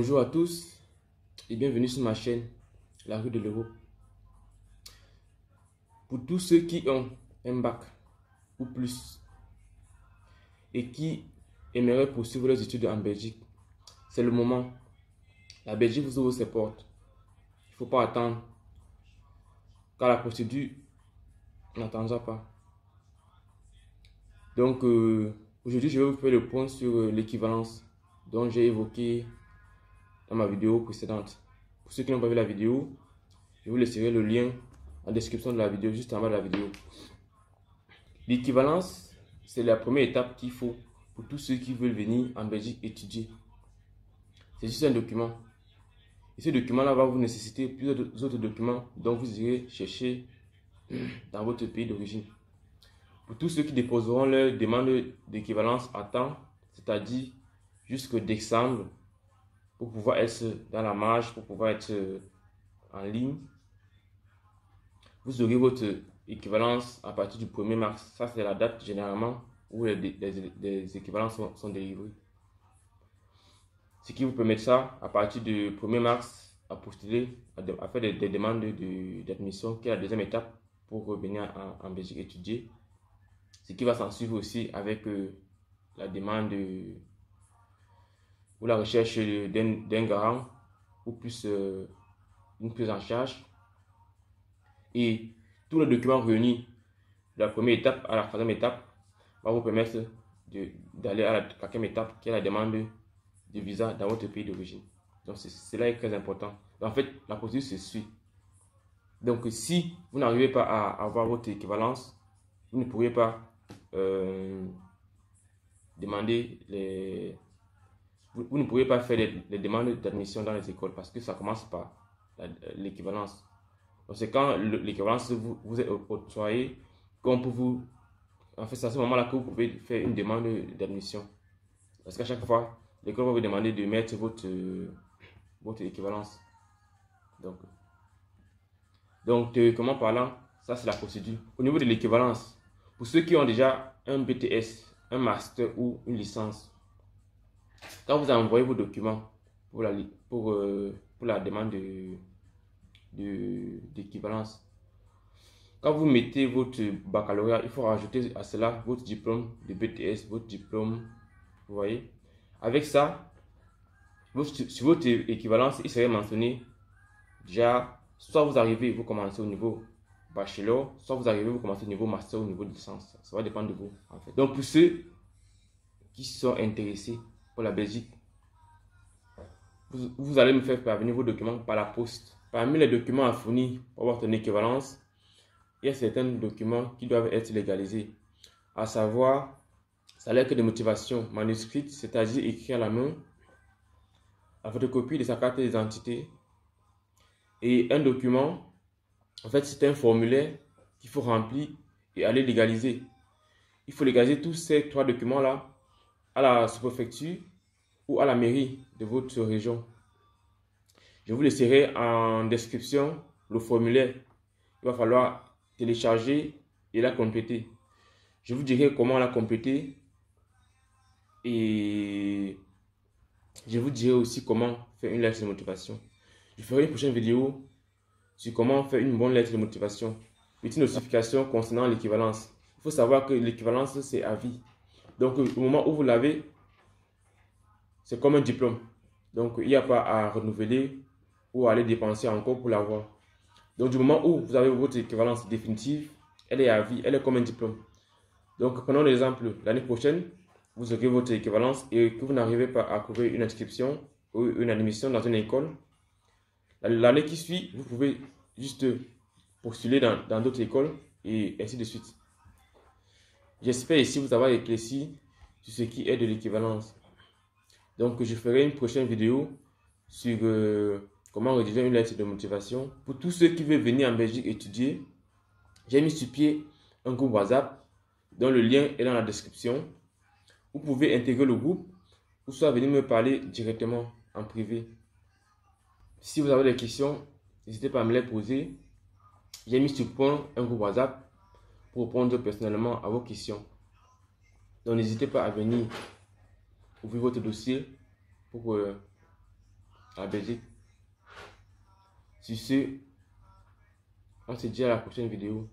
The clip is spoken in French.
Bonjour à tous et bienvenue sur ma chaîne, La Rue de l'Europe. Pour tous ceux qui ont un bac ou plus et qui aimeraient poursuivre leurs études en Belgique, c'est le moment. La Belgique vous ouvre ses portes. Il ne faut pas attendre, car la procédure n'attendra pas. Donc, aujourd'hui, je vais vous faire le point sur l'équivalence dont j'ai évoqué dans ma vidéo précédente. Pour ceux qui n'ont pas vu la vidéo, je vous laisserai le lien en description de la vidéo, juste en bas de la vidéo. L'équivalence, c'est la première étape qu'il faut pour tous ceux qui veulent venir en Belgique étudier. C'est juste un document. Et ce document-là va vous nécessiter plusieurs autres documents dont vous irez chercher dans votre pays d'origine. Pour tous ceux qui déposeront leur demande d'équivalence à temps, c'est-à-dire jusqu'au décembre, pour pouvoir être dans la marge, pour pouvoir être en ligne, vous aurez votre équivalence à partir du 1er mars. Ça, c'est la date généralement où les équivalences sont délivrées. Ce qui vous permet ça, à partir du 1er mars, à postuler, à faire des demandes d'admission, qui est la deuxième étape pour revenir en Belgique étudier. Ce qui va s'en suivre aussi avec la demande ou la recherche d'un garant ou plus une prise en charge. Et tous les documents réunis de la première étape à la troisième étape va vous permettre d'aller à la quatrième étape qui est la demande de visa dans votre pays d'origine. Donc cela est très important. En fait, la procédure se suit. Donc si vous n'arrivez pas à avoir votre équivalence, vous ne pourrez pas vous ne pourrez pas faire les demandes d'admission dans les écoles parce que ça commence par l'équivalence. Donc c'est quand l'équivalence vous est octroyée qu'on peut vous... En fait, c'est à ce moment-là que vous pouvez faire une demande d'admission. Parce qu'à chaque fois, l'école va vous demander de mettre votre équivalence. Donc théoriquement parlant, ça c'est la procédure. Au niveau de l'équivalence, pour ceux qui ont déjà un BTS, un master ou une licence, quand vous envoyez vos documents pour la demande d'équivalence, quand vous mettez votre baccalauréat, il faut rajouter à cela votre diplôme de BTS, votre diplôme, vous voyez. Avec ça, sur votre équivalence, il serait mentionné déjà, soit vous arrivez, vous commencez au niveau bachelor, soit vous arrivez, vous commencez au niveau master, au niveau de licence. Ça va dépendre de vous, en fait. Donc, pour ceux qui sont intéressés pour la Belgique, vous allez me faire parvenir vos documents par la poste. Parmi les documents à fournir pour avoir ton équivalence, il y a certains documents qui doivent être légalisés, à savoir sa lettre de motivation manuscrite, c'est-à-dire écrit à la main, la photocopie de sa carte d'identité et un document. En fait, c'est un formulaire qu'il faut remplir et aller légaliser. Il faut légaliser tous ces trois documents-là à la sous-préfecture ou à la mairie de votre région. Je vous laisserai en description le formulaire. Il va falloir télécharger et la compléter. Je vous dirai comment la compléter et je vous dirai aussi comment faire une lettre de motivation. Je ferai une prochaine vidéo sur comment faire une bonne lettre de motivation. Petite notification concernant l'équivalence. Il faut savoir que l'équivalence, c'est à vie. Donc, au moment où vous l'avez, c'est comme un diplôme. Donc, il n'y a pas à renouveler ou à aller dépenser encore pour l'avoir. Donc, du moment où vous avez votre équivalence définitive, elle est à vie, elle est comme un diplôme. Donc, prenons l'exemple, l'année prochaine, vous aurez votre équivalence et que vous n'arrivez pas à trouver une inscription ou une admission dans une école. L'année qui suit, vous pouvez juste postuler dans d'autres écoles et ainsi de suite. J'espère ici vous avoir éclairci sur ce qui est de l'équivalence. Donc, je ferai une prochaine vidéo sur comment rédiger une lettre de motivation. Pour tous ceux qui veulent venir en Belgique étudier, j'ai mis sur pied un groupe WhatsApp dont le lien est dans la description. Vous pouvez intégrer le groupe ou soit venir me parler directement en privé. Si vous avez des questions, n'hésitez pas à me les poser. J'ai mis sur point un groupe WhatsApp pour répondre personnellement à vos questions. Donc n'hésitez pas à venir ouvrir votre dossier pour à la Belgique. Sur ce, on se dit à la prochaine vidéo.